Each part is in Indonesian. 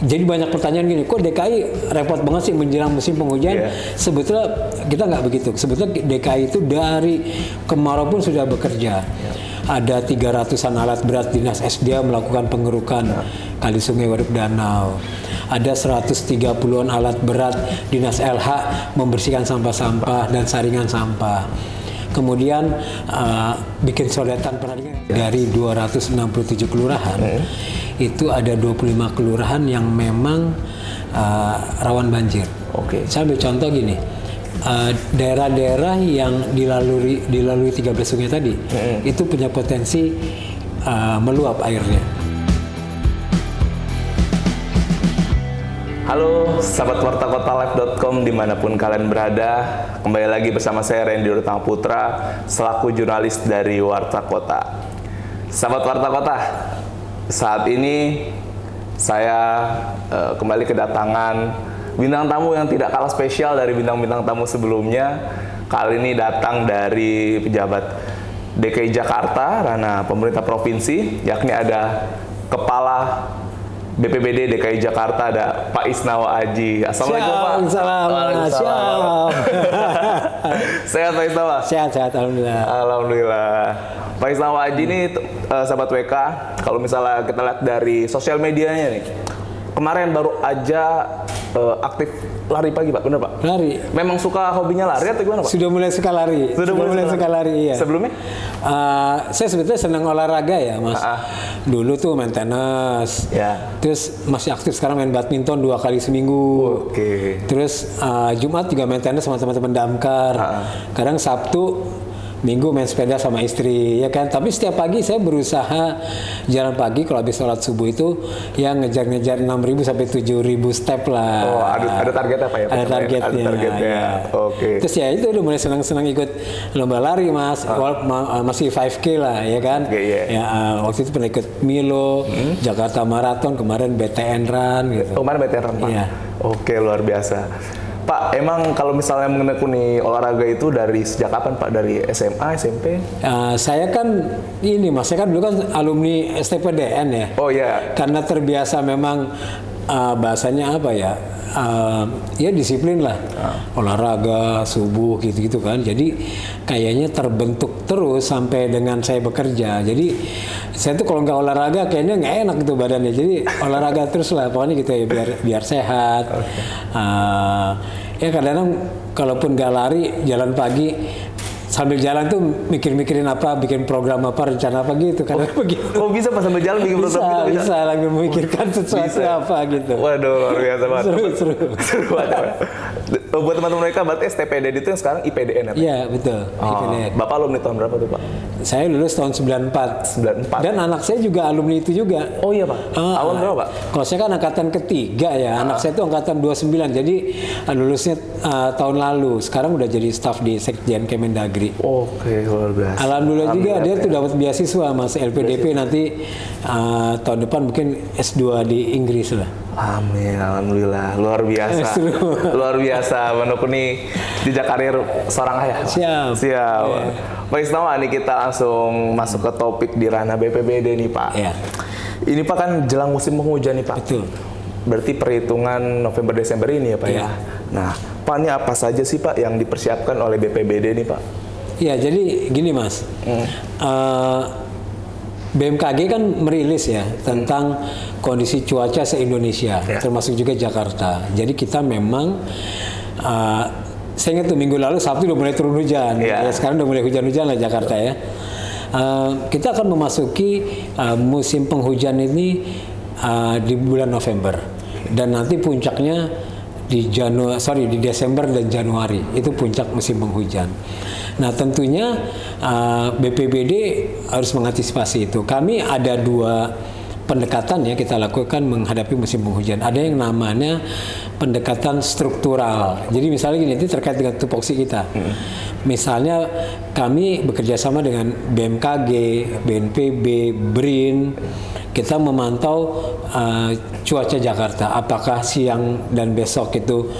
Jadi banyak pertanyaan gini, kok DKI repot banget sih menjelang musim penghujan? Sebetulnya kita nggak begitu. Sebetulnya DKI itu dari kemarau pun sudah bekerja. Ada 300-an alat berat dinas SDA melakukan pengerukan kali sungai waduk danau. Ada 130-an alat berat dinas LH membersihkan sampah-sampah dan saringan sampah. Kemudian bikin sodetan perharian dari 267 kelurahan. Itu ada 25 kelurahan yang memang rawan banjir. Saya ambil contoh gini. Daerah-daerah yang dilalui 13 sungai tadi itu punya potensi meluap airnya. Halo sahabat wartakotalive.com dimanapun kalian berada, kembali lagi bersama saya Randy Rutama Putra selaku jurnalis dari Warta Kota. Sahabat Warta Kota, saat ini saya kembali kedatangan bintang tamu yang tidak kalah spesial dari bintang-bintang tamu sebelumnya. Kali ini datang dari pejabat DKI Jakarta, ranah pemerintah provinsi, yakni ada Kepala BPBD DKI Jakarta, ada Pak Isnawa Aji. Assalamualaikum Pak. Waalaikumsalam. Sehat Pak Isnawa? Sehat, alhamdulillah. Alhamdulillah. Pak Isnawa Aji ini sahabat WK, kalau misalnya kita lihat dari sosial medianya nih, kemarin baru aja aktif lari pagi Pak, benar Pak? Lari. Memang suka hobinya lari atau gimana Pak? Sudah mulai suka lari. Sudah mulai suka lari, ya. Sebelumnya? Saya sebetulnya senang olahraga ya Mas. Dulu tuh main tenis. Terus masih aktif sekarang main badminton 2 kali seminggu. Terus Jumat juga main tenis sama teman-teman damkar. Kadang Sabtu Minggu main sepeda sama istri, ya kan. Tapi setiap pagi saya berusaha jalan pagi kalau habis sholat subuh itu yang ngejar-ngejar 6.000 sampai 7.000 step lah. Oh, ada targetnya Pak ya? Ada targetnya. Ya. Terus ya itu udah mulai senang-senang ikut lomba lari Mas. Masih 5K lah, ya kan. Ya, waktu itu pernah ikut Milo, Jakarta Marathon, kemarin BTN Run gitu. Kemarin BTN Run Pak? Oke, luar biasa. Pak, emang kalau misalnya menekuni olahraga itu dari sejak kapan Pak? Dari SMA, SMP? Saya kan ini Mas, saya kan dulu kan alumni STPDN ya. Oh iya. Karena terbiasa memang bahasanya apa ya? Ya disiplin lah, olahraga subuh gitu-gitu kan. Jadi kayaknya terbentuk terus sampai dengan saya bekerja. Jadi saya tuh kalau nggak olahraga kayaknya nggak enak gitu badannya. Jadi olahraga terus lah, pokoknya gitu ya biar sehat. Ya kadang-kadang kalaupun nggak lari, jalan pagi sambil jalan tuh mikir-mikirin apa, bikin program apa, rencana apa gitu. Kadang begitu. Oh bisa pas sambil jalan bikin program gitu? Bisa lagi memikirkan sesuatu apa gitu. Waduh, luar biasa banget. Seru banget. Buat teman-teman mereka, berarti STPDN itu yang sekarang IPDN ya Pak? Iya, betul. IPDN. Bapak alumni tahun berapa tuh Pak? Saya lulus tahun 94. Dan anak saya juga alumni itu juga. Oh iya Pak? Tahun berapa Pak? Kalau saya kan angkatan ketiga ya, anak saya itu angkatan 29. Jadi lulusnya tahun lalu. Sekarang udah jadi staf di Sekjen Kemendagri. Oke, luar biasa. Alhamdulillah juga dia tuh dapat beasiswa Mas LPDP nanti tahun depan mungkin S2 di Inggris lah. Amin, alhamdulillah, luar biasa. Luar biasa menekuni jejak karir seorang ayah. Siap. Pak Isnawa, nih kita langsung masuk ke topik di ranah BPBD nih Pak. Ini Pak kan jelang musim penghujan nih Pak. Betul. Berarti perhitungan November Desember ini ya Pak ya. Nah, Pak, ini apa saja sih Pak yang dipersiapkan oleh BPBD nih Pak? Ya, jadi gini Mas. BMKG kan merilis ya tentang kondisi cuaca se-Indonesia, termasuk juga Jakarta. Jadi kita memang, saya ingat tuh minggu lalu Sabtu udah mulai turun hujan. Sekarang udah mulai hujan-hujan lah Jakarta ya. Kita akan memasuki musim penghujan ini di bulan November. Dan nanti puncaknya di Desember dan Januari. Itu puncak musim penghujan. Nah tentunya BPBD harus mengantisipasi itu. Kami ada 2 pendekatan ya kita lakukan menghadapi musim penghujan. Ada yang namanya pendekatan struktural. Jadi misalnya gini, itu terkait dengan tupoksi kita. Misalnya kami bekerja sama dengan BMKG, BNPB, BRIN. Kita memantau cuaca Jakarta. Apakah siang dan besok itu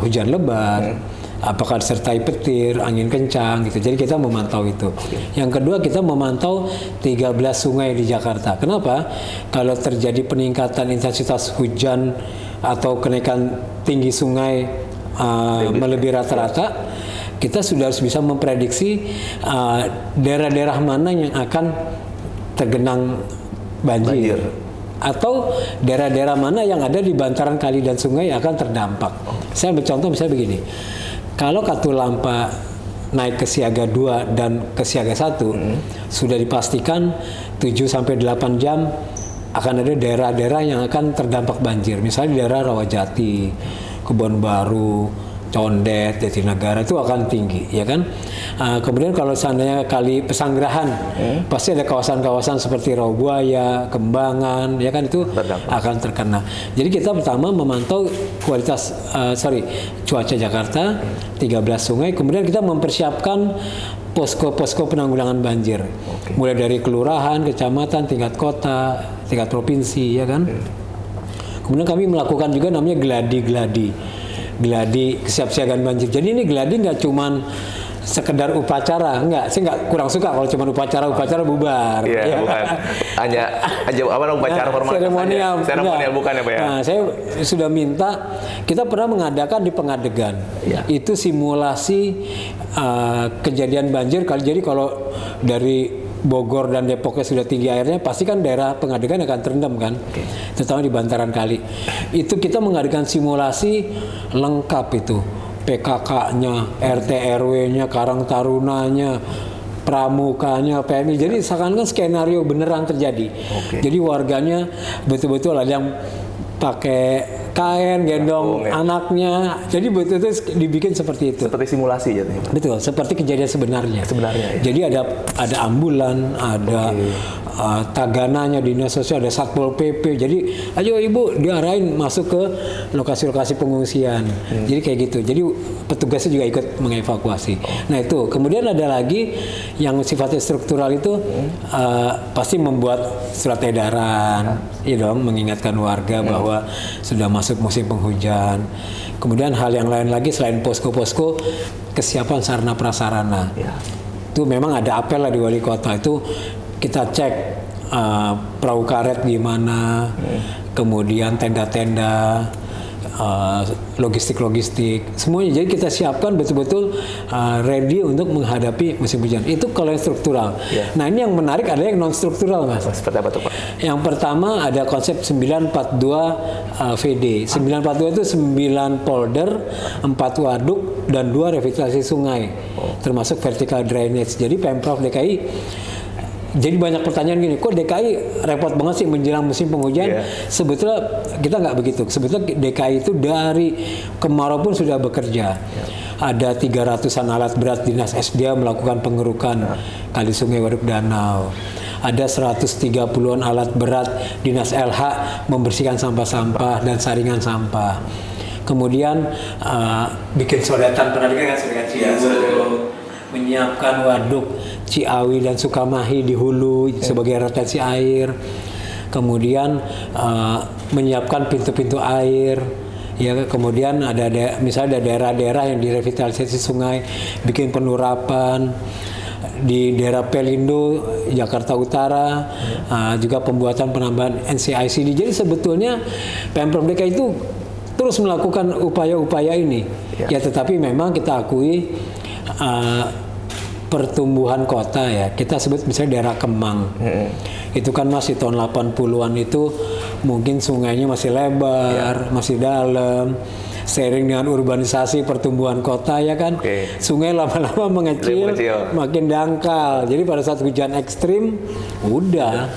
hujan lebat. apakah disertai petir, angin kencang gitu. Jadi kita memantau itu. Yang kedua, kita memantau 13 sungai di Jakarta. Kenapa? Kalau terjadi peningkatan intensitas hujan atau kenaikan tinggi sungai melebihi rata-rata, kita sudah harus bisa memprediksi daerah-daerah mana yang akan tergenang banjir. Atau daerah-daerah mana yang ada di bantaran kali dan sungai yang akan terdampak. Saya ambil contoh misalnya begini. Kalau Katulampa naik ke siaga 2 dan ke siaga 1, sudah dipastikan 7-8 jam akan ada daerah-daerah yang akan terdampak banjir. Misalnya di daerah Rawajati, Kebon Baru, Condet, Jatinegara itu akan tinggi, ya kan? Kemudian kalau seandainya kali Pesanggerahan, pasti ada kawasan-kawasan seperti Rawabuaya, Kembangan, ya kan, itu akan terkena. Jadi kita pertama memantau kualitas, cuaca Jakarta, 13 sungai, kemudian kita mempersiapkan posko-posko penanggulangan banjir, mulai dari kelurahan, kecamatan, tingkat kota, tingkat provinsi, ya kan? Kemudian kami melakukan juga namanya gladi kesiapsiagaan banjir. Jadi ini gladi nggak cuman sekedar upacara, enggak. Saya nggak kurang suka kalau cuma upacara bubar. Iya, ya. Bukan. Hanya upacara formal. Seremonial bukan ya, Pak ya? Nah, saya sudah minta, kita pernah mengadakan di Pengadegan. Itu simulasi kejadian banjir. Jadi kalau dari Bogor dan Depoknya sudah tinggi airnya, pasti kan daerah Pengadegan akan terendam kan, terutama di bantaran kali. Itu kita mengadakan simulasi lengkap itu, PKK-nya, RT RW-nya, Karang Tarunanya, Pramukanya, PMI. Jadi seakan-akan skenario beneran terjadi. Jadi warganya betul-betul ada yang pakai kain, gendong anaknya. Jadi betul-betul dibikin seperti itu. Seperti simulasi jadinya. Betul, seperti kejadian sebenarnya. Ya. Jadi ada ambulan, ada tagananya, dinas sosial, ada Satpol PP. Jadi ayo ibu diarahin masuk ke lokasi-lokasi pengungsian. Jadi kayak gitu. Jadi petugasnya juga ikut mengevakuasi. Nah itu. Kemudian ada lagi yang sifatnya struktural itu pasti membuat surat edaran, ya dong, mengingatkan warga bahwa sudah masuk musim penghujan. Kemudian hal yang lain lagi selain posko-posko, kesiapan sarana prasarana. Itu memang ada apel lah di wali kota, itu kita cek perahu karet gimana, kemudian tenda-tenda, logistik, semuanya. Jadi kita siapkan betul-betul ready untuk menghadapi musim hujan. Itu kalau yang struktural. Nah ini yang menarik adalah yang non struktural, Mas. Seperti apa tuh, Pak? Yang pertama ada konsep 942 VD. 942 itu 9 polder, 4 waduk, dan 2 revitalisasi sungai, termasuk vertical drainage. Jadi Pemprov DKI, jadi banyak pertanyaan gini, kok DKI repot banget sih menjelang musim penghujan? Sebetulnya kita nggak begitu. Sebetulnya DKI itu dari kemarau pun sudah bekerja. Ada 300-an alat berat dinas SDA melakukan pengerukan kali sungai, waduk, danau. Ada 130-an alat berat dinas LH membersihkan sampah-sampah dan saringan sampah. Kemudian bikin sodetan, pernah dengar kan sodetan Cianjur? Menyiapkan waduk Ciawi dan Sukamahi di hulu sebagai retensi air. Kemudian menyiapkan pintu-pintu air. Ya, kemudian misalnya ada daerah-daerah yang direvitalisasi sungai, bikin penurapan. Di daerah Pelindo, Jakarta Utara, juga pembuatan penambahan NCICD. Jadi sebetulnya Pemprov DKI itu terus melakukan upaya-upaya ini. Ya, tetapi memang kita akui pertumbuhan kota, ya, kita sebut misalnya daerah Kemang, itu kan masih tahun 80-an itu mungkin sungainya masih lebar, masih dalam, seiring dengan urbanisasi pertumbuhan kota, ya kan, sungai lama-lama mengecil, makin dangkal. Jadi pada saat hujan ekstrim udah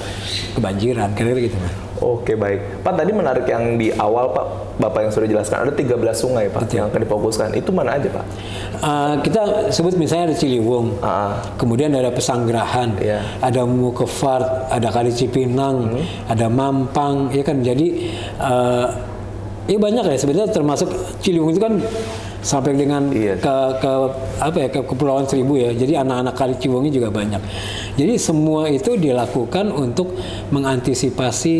kebanjiran, kira-kira gitu, Mas. Oke, baik. Pak, tadi menarik yang di awal, Pak, Bapak yang sudah jelaskan, ada 13 sungai, Pak, yang akan difokuskan. Itu mana aja, Pak? Kita sebut misalnya ada Ciliwung, kemudian ada Pesanggerahan, ada Mukefart, ada Kali Cipinang, ada Mampang, ya kan. Jadi Iya banyak ya sebenarnya, termasuk Ciliwung itu kan sampai dengan Iya. ke Kepulauan Seribu ya. Jadi anak-anak Kali Ciliwung juga banyak. Jadi semua itu dilakukan untuk mengantisipasi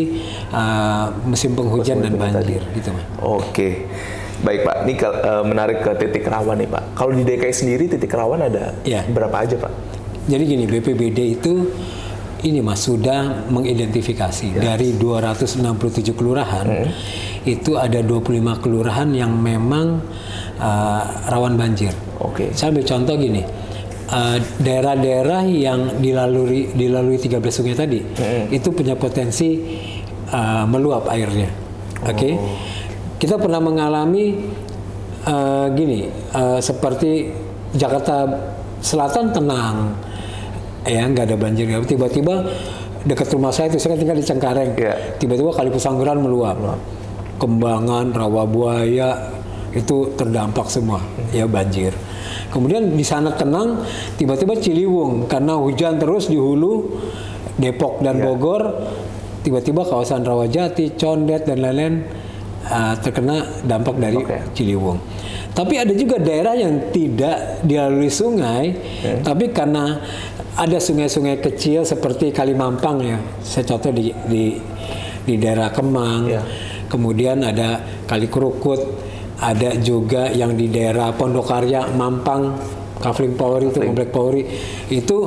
musim penghujan dan banjir gitu, Mas. Oke. Baik Pak, ini menarik ke titik rawan nih Pak. Kalau di DKI sendiri titik rawan ada Iya. berapa aja Pak? Jadi gini, BPBD itu ini Mas sudah mengidentifikasi dari 267 kelurahan itu ada 25 kelurahan yang memang rawan banjir. Oke. Saya ambil contoh gini, daerah-daerah yang dilalui 13 sungai tadi itu punya potensi meluap airnya. Oke. Kita pernah mengalami seperti Jakarta Selatan tenang, ya nggak ada banjir. Tiba-tiba dekat rumah saya itu, saya tinggal di Cengkareng, tiba-tiba Kali Pesanggeran meluap. Kembangan, Rawabuaya itu terdampak semua, ya banjir. Kemudian di sana tenang, tiba-tiba Ciliwung karena hujan terus di hulu, Depok dan Bogor, tiba-tiba kawasan Rawajati, Condet dan lain-lain terkena dampak dari Ciliwung. Tapi ada juga daerah yang tidak dilalui sungai, tapi karena ada sungai-sungai kecil seperti Kali Mampang ya, saya contoh di daerah Kemang, kemudian ada Kali Kerukut, ada juga yang di daerah Pondokarya, Mampang, Kafling Polri itu, Komplek Polri itu.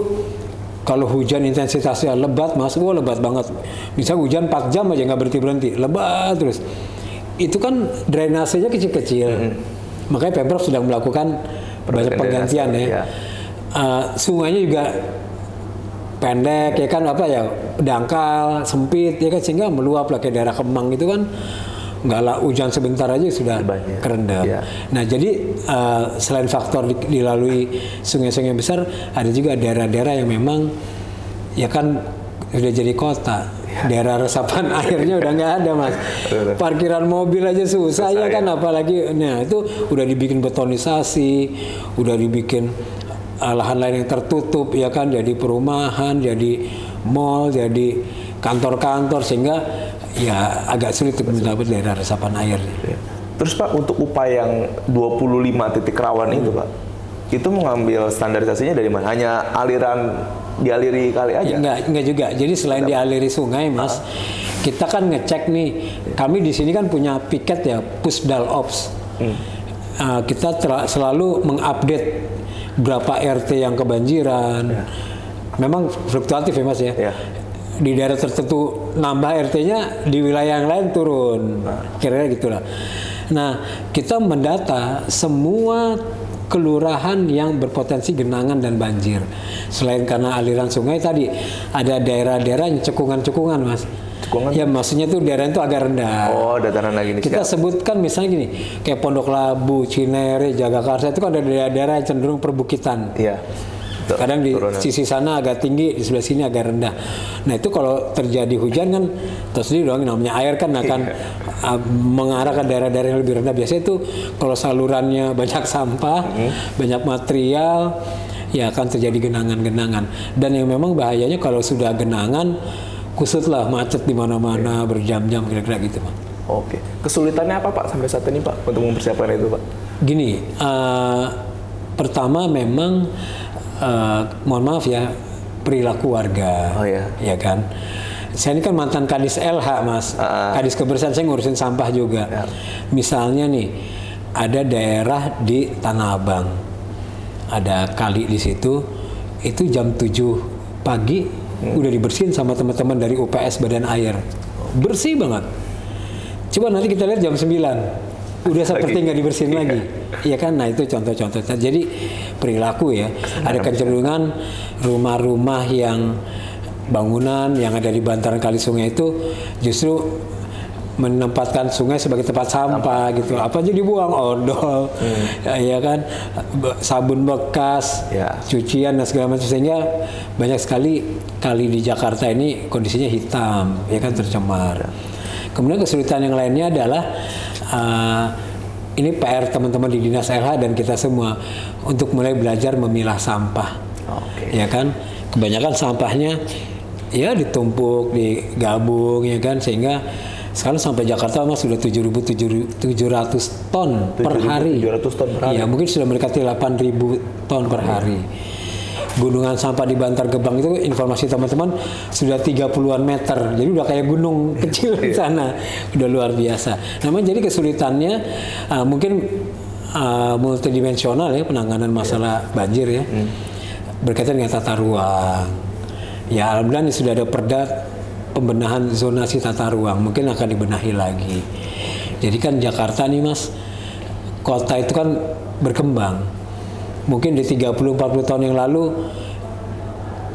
Kalau hujan intensitasnya lebat, Mas, lebat banget. Misal hujan 4 jam aja nggak berhenti-berhenti, lebat terus. Itu kan drainasenya kecil-kecil. Makanya Pemprov sudah melakukan banyak penggantian ya. Sungainya juga pendek ya kan, dangkal, sempit ya kan, sehingga meluap lah ke daerah Kemang itu kan nggak lah, hujan sebentar aja sudah kerendam. Nah jadi selain faktor dilalui sungai-sungai besar, ada juga daerah-daerah yang memang ya kan sudah jadi kota. Daerah resapan airnya udah nggak ada, Mas. Parkiran mobil aja susah ya kan, apalagi nah itu udah dibikin betonisasi, udah dibikin lahan lain yang tertutup ya kan, jadi perumahan, jadi mall, jadi kantor-kantor, sehingga ya agak sulit untuk mendapat daerah resapan air. Terus Pak, untuk upaya yang 25 titik rawan itu Pak, itu mengambil standarisasinya dari mana? Hanya dialiri kali aja? Enggak juga. Jadi selain dialiri sungai, Mas, kita kan ngecek nih. Kami di sini kan punya piket ya, Pusdal Ops. Kita selalu mengupdate berapa RT yang kebanjiran. Memang fluktuatif ya, Mas ya. Di daerah tertentu nambah RT-nya, di wilayah yang lain turun. Kira-kira gitulah. Nah, kita mendata semua kelurahan yang berpotensi genangan dan banjir. Selain karena aliran sungai tadi, ada daerah-daerah yang cekungan-cekungan, Mas. Cekungan? Ya, maksudnya tuh daerah itu agak rendah. Oh, dataran lagi nih. Kita sebutkan misalnya gini, kayak Pondok Labu, Cinere, Jagakarsa, itu kan ada daerah-daerah yang cenderung perbukitan. Iya. Kadang di sisi sana agak tinggi, di sebelah sini agak rendah. Nah itu kalau terjadi hujan kan, terus dong namanya air kan akan mengarah ke daerah-daerah yang lebih rendah. Biasanya itu kalau salurannya banyak sampah, banyak material, ya akan terjadi genangan-genangan. Dan yang memang bahayanya kalau sudah genangan, kusutlah, macet di mana-mana berjam-jam kira-kira gitu, Pak. Oke. Kesulitannya apa Pak sampai saat ini Pak untuk mempersiapkan itu Pak? Gini, pertama memang mohon maaf ya, perilaku warga. Ya kan. Saya ini kan mantan Kadis LH, Mas. Kadis Kebersihan, saya ngurusin sampah juga. Misalnya nih, ada daerah di Tanah Abang, ada kali di situ, itu jam 7 pagi udah dibersihin sama teman-teman dari UPS Badan Air. Bersih banget. Coba nanti kita lihat jam 9. Udah seperti nggak dibersihin lagi, iya kan? Nah itu contoh-contoh. Jadi perilaku ya, ada kecenderungan rumah-rumah yang bangunan yang ada di bantaran kali sungai itu justru menempatkan sungai sebagai tempat sampah gitu. Apa aja dibuang, odol, ya kan, sabun bekas, cucian dan segala macam, sehingga banyak sekali kali di Jakarta ini kondisinya hitam, ya kan, tercemar. Kemudian kesulitan yang lainnya adalah ini PR teman-teman di Dinas LH dan kita semua untuk mulai belajar memilah sampah. Ya kan, kebanyakan sampahnya ya ditumpuk, digabung ya kan, sehingga Sekarang sampai Jakarta mas sudah 7.700 ton per hari. 7.700 ton per hari. Iya, mungkin sudah mendekati 8.000 ton per hari. Gunungan sampah di Bantar Gebang itu informasi teman-teman sudah 30-an meter. Jadi udah kayak gunung kecil di sana. Udah luar biasa. Namun jadi kesulitannya mungkin multidimensional ya penanganan masalah banjir ya. Berkaitan dengan tata ruang. Ya alhamdulillah sudah ada perda pembenahan zonasi tata ruang, mungkin akan dibenahi lagi. Jadi kan Jakarta nih mas, kota itu kan berkembang. Mungkin di 30-40 tahun yang lalu,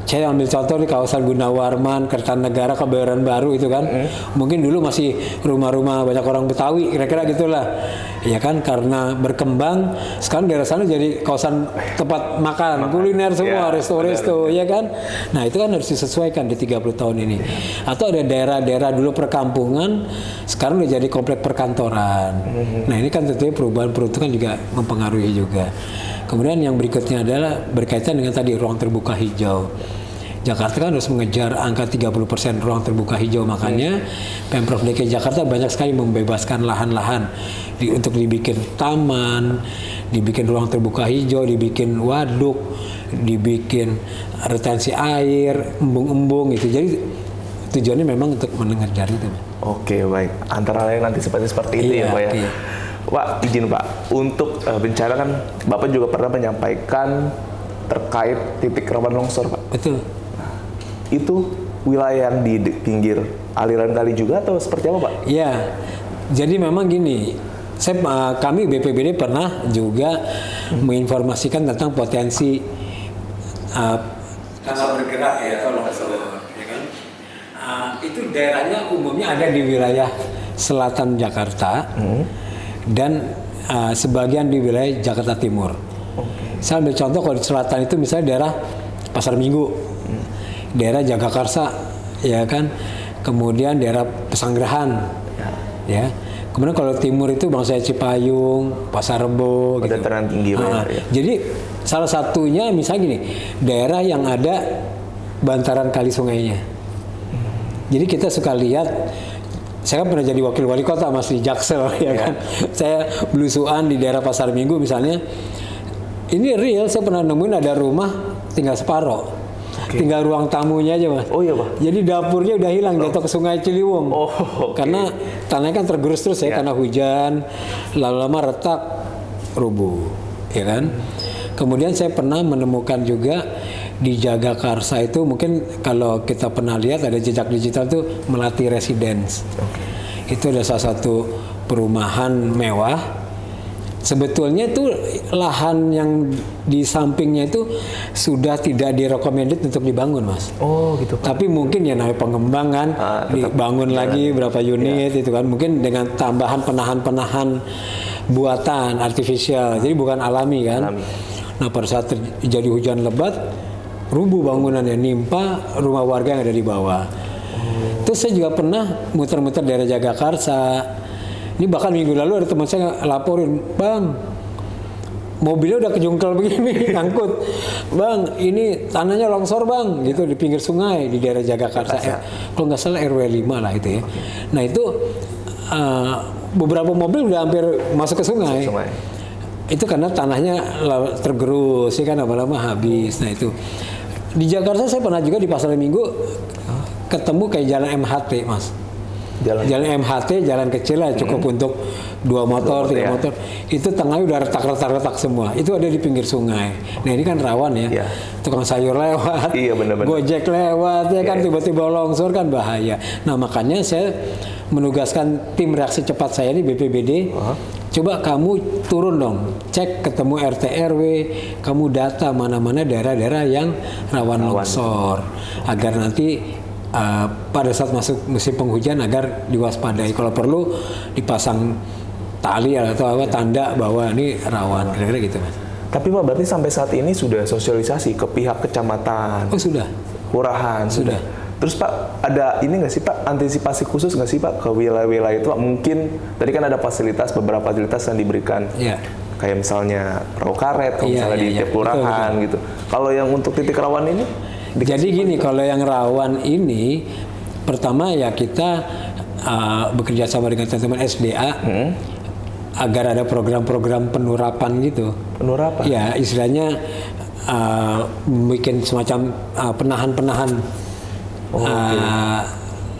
saya ambil contoh di kawasan Gunawarman, Kertanegara, Kebayoran Baru itu kan, mungkin dulu masih rumah-rumah banyak orang Betawi, kira-kira gitulah. Ya kan, karena berkembang, sekarang daerah sana jadi kawasan tempat makan, kuliner semua, resto-resto, ya kan. Nah itu kan harus disesuaikan di 30 tahun ini. Atau ada daerah-daerah dulu perkampungan, sekarang udah jadi komplek perkantoran. Nah ini kan tentunya perubahan peruntukan juga mempengaruhi juga. Kemudian yang berikutnya adalah berkaitan dengan tadi ruang terbuka hijau. Jakarta kan harus mengejar angka 30% ruang terbuka hijau, makanya Pemprov DKI Jakarta banyak sekali membebaskan lahan-lahan untuk dibikin taman, dibikin ruang terbuka hijau, dibikin waduk, dibikin retensi air, embung-embung gitu. Jadi tujuannya memang untuk mengejar itu. Oke, baik. Antara lain nanti seperti itu ya Pak ya. Iya. Pak, izin Pak, untuk bencana kan Bapak juga pernah menyampaikan terkait titik rawan longsor Pak. Betul. Itu wilayah yang di pinggir aliran kali juga atau seperti apa Pak? Iya, jadi memang gini, kami BPBD pernah juga menginformasikan tentang potensi tanah bergerak ya kalau ya kan. Itu daerahnya umumnya ada di wilayah selatan Jakarta dan sebagian di wilayah Jakarta Timur. Saya ambil contoh kalau di selatan itu misalnya daerah Pasar Minggu. Daerah Jagakarsa, ya kan, kemudian daerah Pesanggerahan, ya. Kemudian kalau timur itu bangsa Cipayung, Pasar Rebo, gitu. Dataran tinggi ya. Jadi salah satunya misalnya gini, daerah yang ada bantaran kali sungainya. Jadi kita suka lihat, saya kan pernah jadi wakil wali kota mas di Jaksel, ya kan. Saya belusuan di daerah Pasar Minggu misalnya. Ini real, saya pernah nemuin ada rumah tinggal separoh. Tinggal ruang tamunya aja mas. Oh iya Pak. Jadi dapurnya udah hilang jatuh ke Sungai Ciliwung. Karena tanahnya kan tergerus terus ya karena hujan, lama-lama retak, rubuh, ya kan. Kemudian saya pernah menemukan juga di Jagakarsa itu mungkin kalau kita pernah lihat ada jejak digital tuh Melati Residence. Itu ada salah satu perumahan mewah. Sebetulnya itu lahan yang di sampingnya itu sudah tidak direkomended untuk dibangun mas. Oh gitu. Tapi mungkin ya namanya pengembangan dibangun lagi berapa unit itu kan mungkin dengan tambahan penahan-penahan buatan artifisial. Jadi bukan alami kan. Nah pada saat terjadi hujan lebat rubuh bangunannya nimpa rumah warga yang ada di bawah. Terus saya juga pernah muter-muter daerah Jagakarsa. Ini bahkan minggu lalu ada teman saya laporin, Bang, mobilnya udah kejungkel begini, ngangkut. Bang, ini tanahnya longsor bang, gitu di pinggir sungai di daerah Jagakarsa. Kalau nggak salah RW 5 lah itu ya. Nah itu beberapa mobil udah hampir masuk ke sungai. Itu karena tanahnya tergerus, ya kan lama-lama habis. Nah itu di Jakarta saya pernah juga di Pasar Minggu ketemu kayak jalan MHT mas. Jalan MHT, jalan kecil lah cukup untuk 2 motor, 3 motor. Itu tengahnya udah retak semua. Itu ada di pinggir sungai. Nah ini kan rawan ya. Tukang sayur lewat, Gojek lewat, ya kan tiba-tiba longsor kan bahaya. Nah makanya saya menugaskan tim reaksi cepat saya ini BPBD. Coba kamu turun dong, cek ketemu RT RW, kamu data mana-mana daerah-daerah yang rawan longsor agar nanti pada saat masuk musim penghujan agar diwaspadai. Kalau perlu dipasang tali atau apa tanda bahwa ini rawan, kira-kira gitu mas. Tapi Pak berarti sampai saat ini sudah sosialisasi ke pihak kecamatan? Oh sudah. Kelurahan? Sudah. Terus Pak ada ini nggak sih Pak antisipasi khusus nggak sih Pak ke wilayah-wilayah itu Pak? Mungkin tadi kan ada beberapa fasilitas yang diberikan. Kayak misalnya perahu karet, misalnya di tiap kelurahan gitu. Kalau yang untuk titik rawan ini? Jadi gini, kalau yang rawan ini, pertama ya kita bekerja sama dengan teman-teman SDA agar ada program-program penurapan gitu. Penurapan? Ya, istilahnya bikin semacam penahan-penahan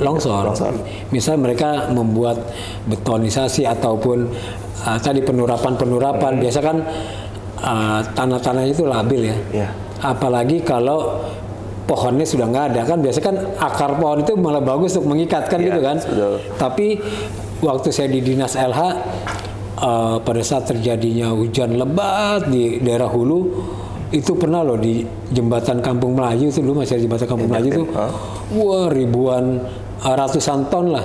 longsor. Misal mereka membuat betonisasi ataupun tadi penurapan. Biasa kan tanah-tanahnya itu labil ya. Yeah. Apalagi kalau pohonnya sudah nggak ada kan, biasa kan akar pohon itu malah bagus untuk mengikatkan gitu kan. Betul. Tapi waktu saya di dinas LH pada saat terjadinya hujan lebat di daerah hulu, itu pernah loh di jembatan Kampung Melayu itu, dulu masih ada jembatan Kampung Melayu itu, wah ribuan, ratusan ton lah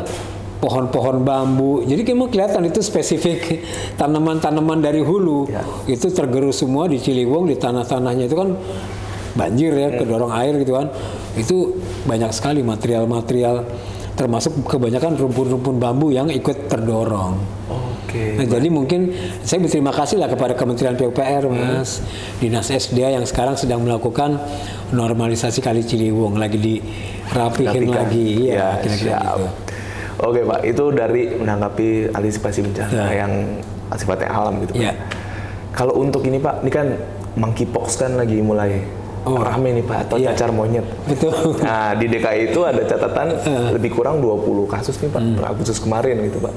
pohon-pohon bambu. Jadi kamu kelihatan itu spesifik tanaman-tanaman dari hulu itu tergerus semua di Ciliwung, di tanah-tanahnya itu kan banjir ya, kedorong air gitu kan. Itu banyak sekali material-material, termasuk kebanyakan rumpun-rumpun bambu yang ikut terdorong. Nah, jadi mungkin saya berterima kasih lah kepada Kementerian PUPR, Mas, Dinas SDA yang sekarang sedang melakukan normalisasi Kali Ciliwung, lagi dirapihin lagi, ya kira-kira gitu. Oke Pak, itu dari menanggapi antisipasi bencana yang sifatnya alam gitu Pak. Kalau untuk ini Pak, ini kan monkeypox kan lagi mulai rame nih Pak, atau cacar monyet. Betul. Nah, di DKI itu ada catatan lebih kurang 20 kasus nih Pak, per Agustus kemarin gitu Pak.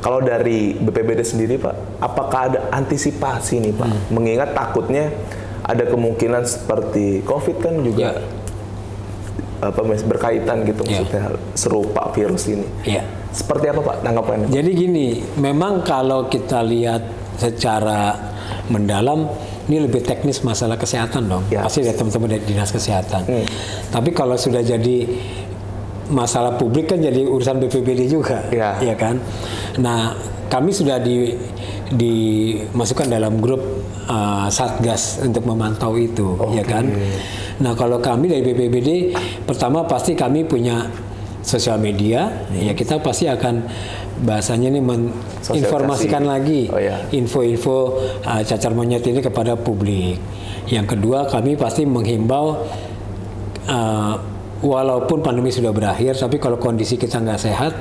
Kalau dari BPBD sendiri Pak, apakah ada antisipasi nih Pak? Mengingat takutnya ada kemungkinan seperti COVID kan juga berkaitan gitu, maksudnya serupa virus ini. Seperti apa Pak tanggapannya? Jadi gini, memang kalau kita lihat secara mendalam, ini lebih teknis masalah kesehatan dong. Pasti ada teman-teman dari dinas kesehatan. Tapi kalau sudah jadi masalah publik kan jadi urusan BPBD juga, ya kan. Nah, kami sudah dimasukkan dalam grup Satgas untuk memantau itu, ya kan. Nah, kalau kami dari BPBD, pertama pasti kami punya sosial media, ya kita pasti akan bahasanya ini menginformasikan lagi info-info cacar monyet ini kepada publik. Yang kedua, kami pasti menghimbau walaupun pandemi sudah berakhir, tapi kalau kondisi kita nggak sehat,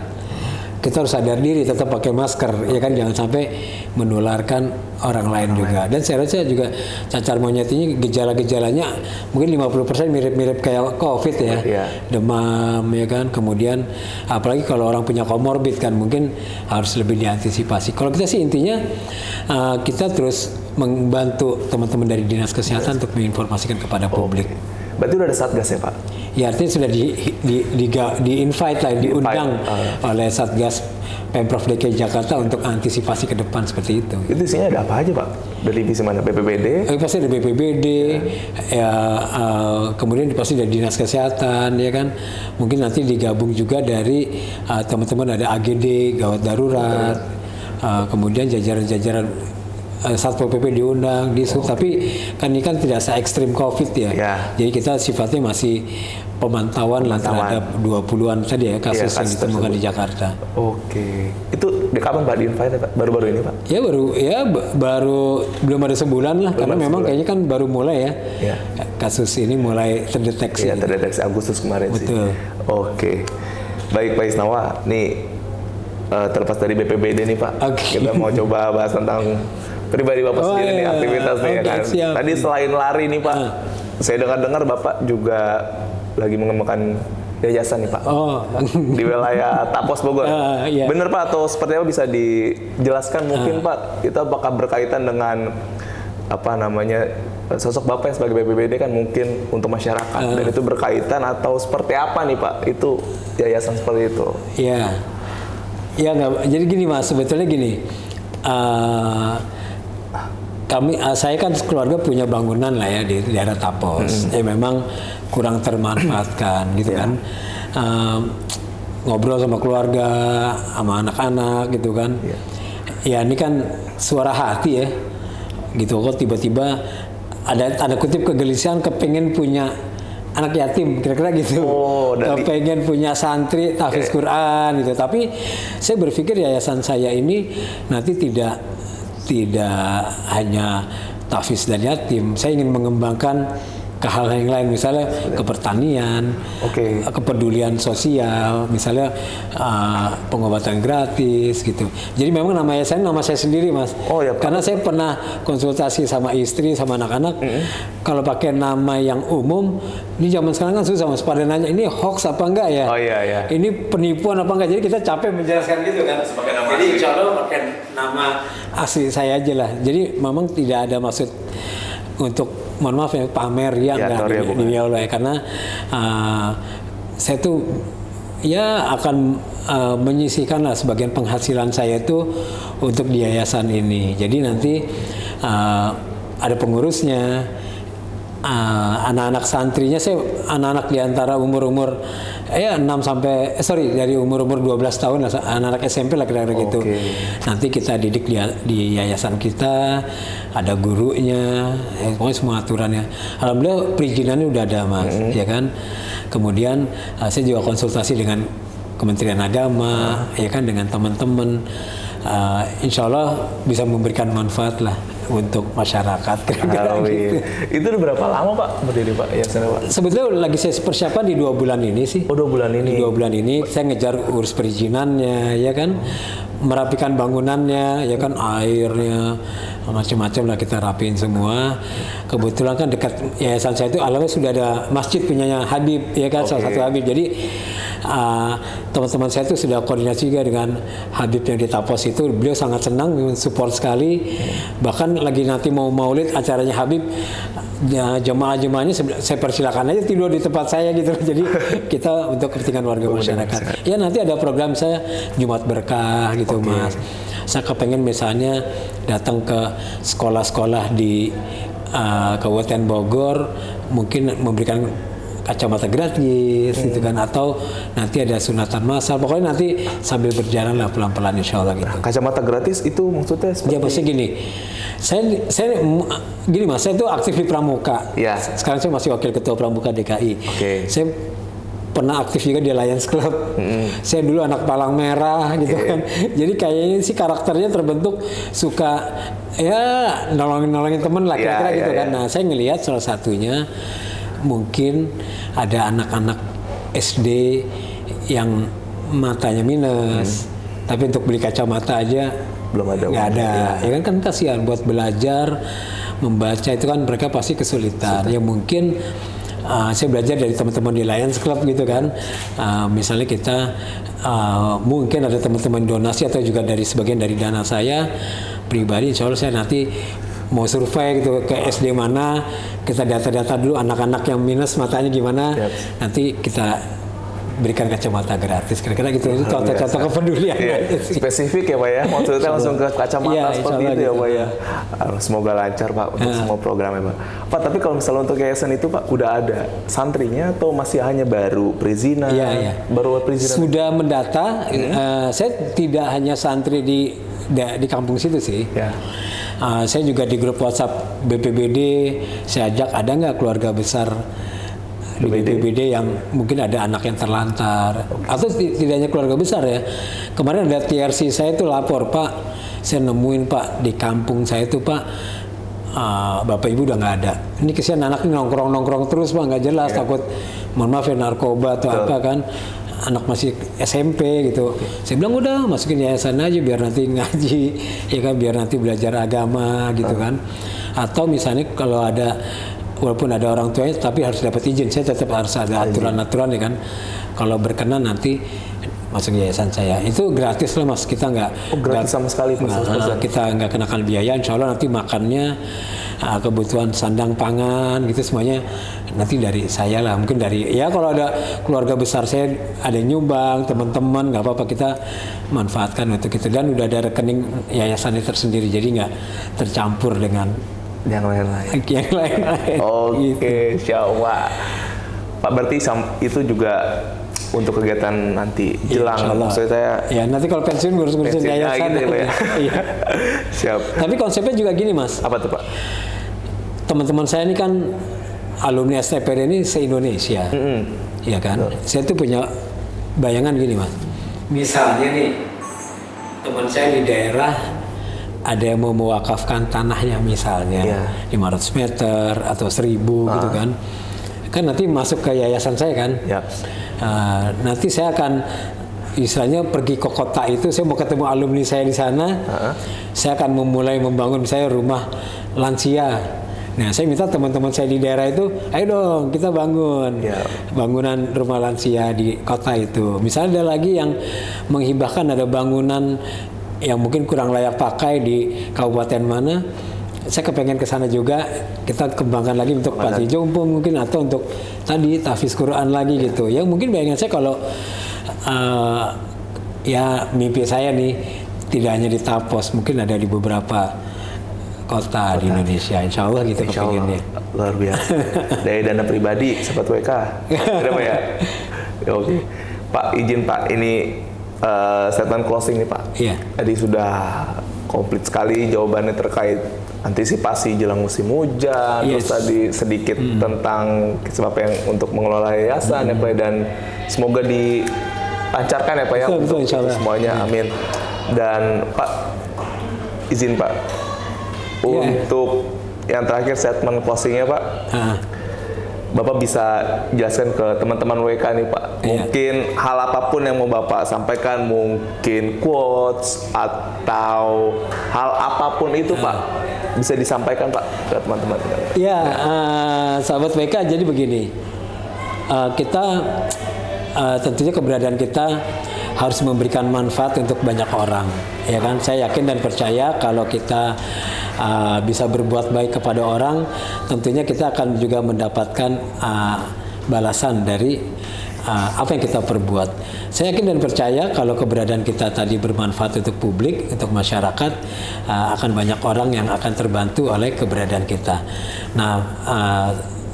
kita harus sadar diri, tetap pakai masker, ya kan, jangan sampai menularkan orang lain juga. Dan saya rasa juga cacar monyet ini gejala-gejalanya mungkin 50% mirip-mirip kayak COVID ya, demam ya kan, kemudian apalagi kalau orang punya komorbid kan mungkin harus lebih diantisipasi. Kalau kita sih intinya kita terus membantu teman-teman dari dinas kesehatan untuk menginformasikan kepada publik. Berarti udah ada Satgas ya Pak? Ya, artinya sudah di-invite lah, diundang oleh Satgas Pemprov DKI Jakarta untuk antisipasi ke depan seperti itu. Itu isinya ada apa aja Pak? Dari divisi mana? BPBD? Pasti ada BPBD, kemudian pasti dari Dinas Kesehatan, ya kan. Mungkin nanti digabung juga dari teman-teman ada AGD, gawat darurat, kemudian jajaran-jajaran Satpol PP diundang, tapi kan ini kan tidak se-ekstrim COVID ya. Jadi kita sifatnya masih pemantauan lah terhadap 20-an tadi ya kasus yang ditemukan di Jakarta. Itu kapan Pak di-invite Pak? Baru-baru ini Pak? Baru belum ada sebulan lah, karena memang kayaknya kan baru mulai ya. Kasus ini mulai terdeteksi. Iya, terdeteksi Agustus kemarin sih. Baik Pak Isnawa, nih terlepas dari BPBD nih Pak, kita mau coba bahas tentang pribadi Bapak sendiri nih, aktivitas nih ya kan. Tadi selain lari nih Pak, saya dengar-dengar Bapak juga lagi mengembangkan yayasan nih Pak. Di wilayah Tapos Bogor. Bener Pak, atau seperti apa bisa dijelaskan mungkin Pak? Itu apakah berkaitan dengan sosok Bapak yang sebagai BPBD kan mungkin untuk masyarakat, dan itu berkaitan atau seperti apa nih Pak? Itu yayasan seperti itu. Jadi gini Mas, sebetulnya gini. Saya kan keluarga punya bangunan lah ya di daerah Tapos, memang kurang termanfaatkan gitu kan. Ngobrol sama keluarga, sama anak-anak gitu kan. Ya ini kan suara hati ya, gitu. Kok tiba-tiba ada kutip kegelisahan, kepengen punya anak yatim, kira-kira gitu. Kepengen punya santri tahfiz Quran gitu. Tapi saya berpikir yayasan saya ini nanti tidak hanya tahfiz dan yatim. Saya ingin mengembangkan ke hal yang lain, misalnya ke pertanian, kepedulian sosial, misalnya pengobatan gratis gitu. Jadi memang nama saya sendiri, Mas. Oh ya, Pak. Karena saya pernah konsultasi sama istri, sama anak-anak. Kalau pakai nama yang umum, ini zaman sekarang kan susah, Mas. Pada nanya ini hoax apa enggak ya? Oh iya. Ini penipuan apa enggak? Jadi kita capek menjelaskan gitu kan. Jadi insya Allah pakai nama asli saya aja lah. Jadi memang tidak ada maksud untuk, mohon maaf ya, pamer ya enggak demi Allah ya, karena saya tuh ya akan menyisihkan lah sebagian penghasilan saya itu untuk di yayasan ini. Jadi nanti ada pengurusnya, anak-anak santrinya, saya anak-anak di antara umur-umur dari umur-umur 12 tahun lah, anak-anak SMP lah kira-kira gitu. Nanti kita didik di yayasan kita, ada gurunya, pokoknya semua aturannya. Alhamdulillah perizinannya udah ada, Mas, ya kan. Kemudian saya juga konsultasi dengan Kementerian Agama, ya kan, dengan teman-teman. Insya Allah bisa memberikan manfaat lah untuk masyarakat. Gitu. Itu udah berapa lama Pak berdiri Pak yayasan Pak? Sebetulnya lagi saya persiapan di 2 bulan ini sih. Oh 2 bulan ini? Di 2 bulan ini saya ngejar urus perizinannya, ya kan, merapikan bangunannya, ya kan, airnya, macam-macam lah kita rapiin semua. Kebetulan kan dekat yayasan saya itu alamnya sudah ada masjid punyanya Habib, ya kan, salah satu Habib. Jadi teman-teman saya itu sudah koordinasi juga dengan Habib yang di Tapos itu. Beliau sangat senang, support sekali. Bahkan lagi nanti mau maulid acaranya Habib, jemaah-jemaahnya saya persilakan aja tidur di tempat saya gitu. Jadi kita untuk kepentingan warga masyarakat. Ya nanti ada program saya Jumat Berkah gitu, Mas. Saya kepengen misalnya datang ke sekolah-sekolah di Kabupaten Bogor, mungkin memberikan kacamata gratis gitu kan, atau nanti ada sunatan massal. Pokoknya nanti sambil berjalan lah pelan-pelan insya Allah gitu. Kacamata gratis itu maksudnya seperti? Ya maksudnya gini, saya gini Mas, saya itu aktif di Pramuka. Ya. Sekarang saya masih wakil ketua Pramuka DKI. Saya pernah aktif juga di Lions Club. Saya dulu anak palang merah gitu kan. Jadi kayaknya sih karakternya terbentuk suka ya nolongin temen lah kira-kira gitu kan. Nah saya ngelihat salah satunya mungkin ada anak-anak SD yang matanya minus, tapi untuk beli kacamata aja belum ada. Nggak ada. Ya kan kasihan buat belajar membaca itu kan mereka pasti kesulitan. Ya mungkin saya belajar dari teman-teman di Lions Club gitu kan. Misalnya kita mungkin ada teman-teman donasi atau juga dari sebagian dari dana saya pribadi. Insya Allah saya nanti mau survei gitu ke SD mana, kita data-data dulu anak-anak yang minus matanya gimana, nanti kita berikan kacamata gratis, kira-kira gitu. Itu contoh-contoh kepedulian. Spesifik ya Pak ya, maksudnya langsung ke kacamata seperti itu ya Pak ya. Semoga lancar Pak untuk semua programnya Pak. Pak, tapi kalau misalnya untuk yayasan itu Pak udah ada santrinya atau masih hanya baru perizinan? Baru perizinan? Sudah mendata. Saya tidak hanya santri di kampung situ sih. Saya juga di grup WhatsApp BPBD, saya ajak ada nggak keluarga besar di BPBD yang mungkin ada anak yang terlantar, atau tidak hanya keluarga besar ya. Kemarin ada TRC saya itu lapor, Pak, saya nemuin Pak di kampung saya itu Pak, bapak ibu udah nggak ada. Ini kesian anaknya nongkrong terus Pak, nggak jelas, takut mohon maaf ya narkoba atau apa kan. Anak masih SMP gitu. Saya bilang udah masukin yayasan aja biar nanti ngaji, ya kan, biar nanti belajar agama gitu kan. Atau misalnya kalau ada, walaupun ada orang tuanya tapi harus dapat izin, saya tetap harus ada aturan-aturan ya kan. Kalau berkenan nanti masuk yayasan saya. Itu gratis lah Mas, kita nggak gratis sama sekali kita nggak kenakan biaya. Insya Allah nanti makannya, kebutuhan sandang pangan gitu semuanya nanti dari saya lah, mungkin dari ya kalau ada keluarga besar saya ada yang nyumbang, teman-teman nggak apa-apa, kita manfaatkan untuk itu. Dan udah ada rekening yayasannya tersendiri, jadi nggak tercampur dengan yang lain-lain. Gitu. Insyaallah Pak, berarti itu juga untuk kegiatan nanti jelang, maksud saya ya nanti kalau pensiun ngurus-ngurusin yayasan gitu ya. Siap. Tapi konsepnya juga gini Mas. Apa tuh Pak? Teman-teman saya ini kan alumni STPD ini se-Indonesia, ya kan. Saya tuh punya bayangan gini Mas. Misalnya nih teman saya di daerah ada yang mau mewakafkan tanahnya misalnya 500 meter atau 1000 gitu kan nanti masuk ke yayasan saya kan. Nanti saya akan istilahnya pergi ke kota itu, saya mau ketemu alumni saya di sana. Saya akan memulai membangun misalnya rumah lansia. Nah, saya minta teman-teman saya di daerah itu, ayo dong kita bangun bangunan rumah lansia di kota itu. Misalnya ada lagi yang menghibahkan ada bangunan yang mungkin kurang layak pakai di kabupaten mana, saya kepengen ke sana juga, kita kembangkan lagi untuk panti jompo mungkin, atau untuk tadi tahfiz Quran lagi gitu. Yang mungkin bayangan saya kalau ya mimpi saya nih tidak hanya di Tapos, mungkin ada di beberapa kota di Indonesia, insya Allah gitu kepinginnya. Luar biasa. Dari dana pribadi, Sobat WK. Kenapa ya? Oke. Pak, izin Pak, ini statement closing nih Pak. Tadi sudah komplit sekali jawabannya terkait antisipasi jelang musim hujan, terus tadi sedikit tentang sebab yang untuk mengelola yayasan ya Pak, dan semoga dilancarkan ya Pak ya untuk semuanya, amin. Dan Pak, izin Pak, untuk yang terakhir statement closingnya Pak, Bapak bisa jelaskan ke teman-teman WK nih Pak, mungkin hal apapun yang mau Bapak sampaikan, mungkin quotes atau hal apapun itu Pak, bisa disampaikan Pak ke teman-teman. Sahabat WK, jadi begini, kita tentunya keberadaan kita harus memberikan manfaat untuk banyak orang, ya kan? Saya yakin dan percaya kalau kita bisa berbuat baik kepada orang, tentunya kita akan juga mendapatkan balasan dari apa yang kita perbuat. Saya yakin dan percaya kalau keberadaan kita tadi bermanfaat untuk publik, untuk masyarakat, akan banyak orang yang akan terbantu oleh keberadaan kita. Nah,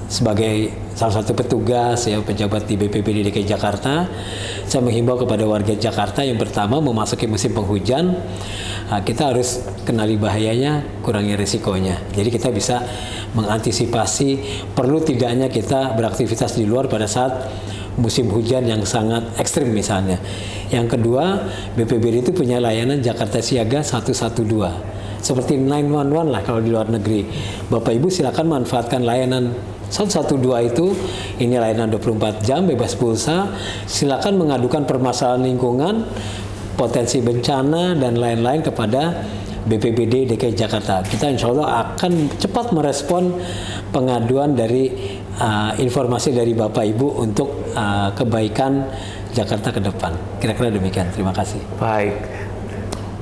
sebagai salah satu petugas ya pejabat di BPBD DKI Jakarta, saya menghimbau kepada warga Jakarta yang pertama memasuki musim penghujan, kita harus kenali bahayanya, kurangi risikonya. Jadi kita bisa mengantisipasi perlu tidaknya kita beraktivitas di luar pada saat musim hujan yang sangat ekstrim misalnya. Yang kedua, BPBD itu punya layanan Jakarta Siaga 112. Seperti 911 lah kalau di luar negeri. Bapak Ibu silakan manfaatkan layanan 112 itu, ini layanan 24 jam bebas pulsa. Silakan mengadukan permasalahan lingkungan, potensi bencana dan lain-lain kepada BPBD DKI Jakarta. Kita insya Allah akan cepat merespon pengaduan dari informasi dari Bapak Ibu untuk kebaikan Jakarta ke depan. Kira-kira demikian. Terima kasih. Baik.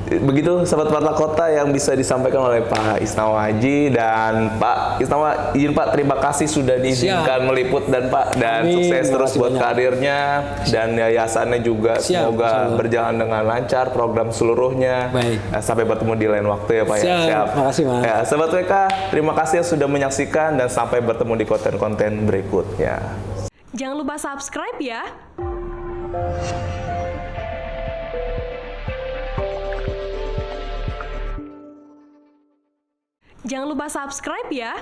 Begitu Sobat Warta Kota yang bisa disampaikan oleh Pak Isnawa Haji. Dan Pak Isnawa, izin Pak, terima kasih sudah diizinkan meliput dan Pak, dan sukses terus buat karirnya dan yayasannya juga. Semoga berjalan dengan lancar program seluruhnya. Baik. Sampai bertemu di lain waktu ya Pak. Siap. Terima kasih Mas. Ya, Sobat WK, terima kasih yang sudah menyaksikan dan sampai bertemu di konten-konten berikutnya. Jangan lupa subscribe ya. Jangan lupa subscribe ya.